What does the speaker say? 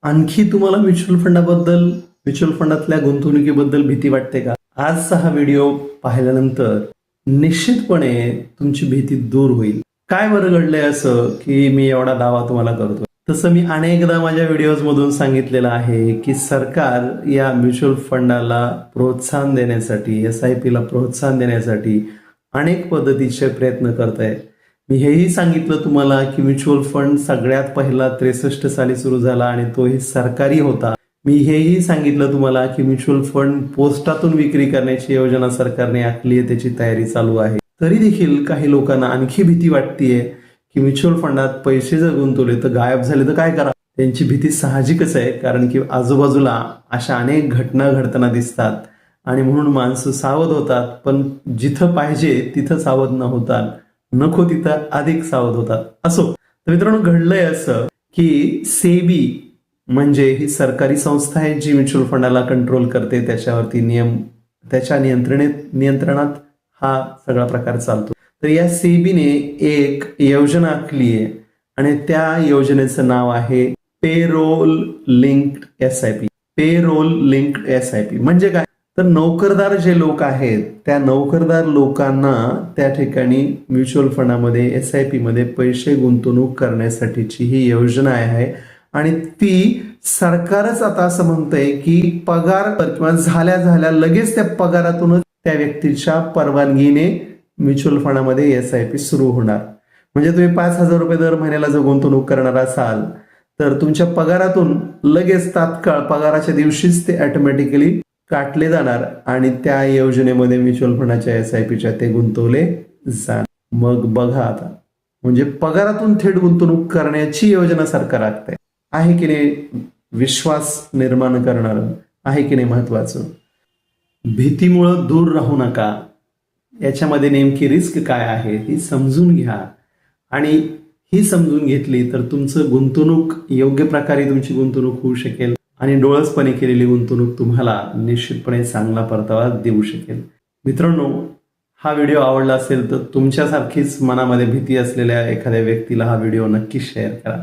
आणखी तुम्हाला म्युच्युअल फंडातल्या गुंतवणुकीबद्दल भीती वाटते का? आजचा हा व्हिडिओ पाहिल्यानंतर निश्चितपणे तुमची भीती दूर होईल. काय बरं घडलंय असं की मी एवढा दावा तुम्हाला करतो? तसं मी अनेकदा माझ्या व्हिडिओज मधून सांगितलेलं आहे की सरकार या म्युच्युअल फंडाला प्रोत्साहन देण्यासाठी, SIP ला प्रोत्साहन देण्यासाठी अनेक पद्धतीचे प्रयत्न करत आहे. मी हेही सांगितलं तुम्हाला की म्युच्युअल फंड सगळ्यात पहिला 63 साली सुरू झाला आणि तोही सरकारी होता. मी हेही सांगितलं तुम्हाला की म्युच्युअल फंड पोस्टातून विक्री करण्याची योजना सरकारने आखली आहे, त्याची तयारी चालू आहे. तरी देखील काही लोकांना आणखी भीती वाटतेय की म्युच्युअल फंडात पैसे जर गुंतवले तर गायब झाले तर काय करा. त्यांची भीती साहजिकच आहे, कारण की आजूबाजूला अशा अनेक घटना घडताना दिसतात आणि म्हणून माणसं सावध होतात. पण जिथं पाहिजे तिथं सावध न होतात, नको तिथं अधिक सावध होतात. असो, तर मित्रांनो, घडलंय असं की सेबी म्हणजे ही सरकारी संस्था आहे जी म्युच्युअल फंडाला कंट्रोल करते, त्याच्यावरती त्याच्या नियंत्रणात हा सगळा प्रकार चालतो. तर या सेबीने एक योजना आखली आहे आणि त्या योजनेचं नाव आहे payroll linked SIP. Payroll linked SIP म्हणजे काय? तर नोकरदार जे लोक आहेत त्या नोकरदार लोकांना त्या ठिकाणी म्युच्युअल फंडामध्ये, SIP मध्ये पैसे गुंतवणूक करण्यासाठीची ही योजना आहे आणि ती सरकारच आता असं म्हणतंय की पगार किंवा झाल्या लगेच त्या पगारातूनच त्या व्यक्तीच्या परवानगीने म्युच्युअल फंडामध्ये SIP सुरू होणार. म्हणजे तुम्ही 5,000 रुपये दर महिन्याला जर गुंतवणूक करणार असाल तर तुमच्या पगारातून लगेच तात्काळ पगाराच्या दिवशीच ते ऑटोमॅटिकली काटले जाणार आणि त्या योजनेमध्ये म्युच्युअल फंडाच्या SIPच्या ते गुंतवले जाणार. मग बघा आता, म्हणजे पगारातून थेट गुंतवणूक करण्याची योजना सरकार आखते. आहे की नाही विश्वास निर्माण करणार? आहे की नाही महत्वाचं? भीतीमुळं दूर राहू नका. याच्यामध्ये नेमकी रिस्क काय आहे ही समजून घ्या आणि ही समजून घेतली तर तुमचं गुंतवणूक योग्य प्रकारे तुमची गुंतवणूक होऊ शकेल आणि डोळसपणे केलेली गुंतवणूक तुम्हाला निश्चितपणे चांगला परतावा देऊ शकेल. मित्रांनो, हा व्हिडिओ आवडला असेल तर तुमच्यासारखीच मनामध्ये भीती असलेल्या एखाद्या व्यक्तीला हा व्हिडिओ नक्की शेअर करा.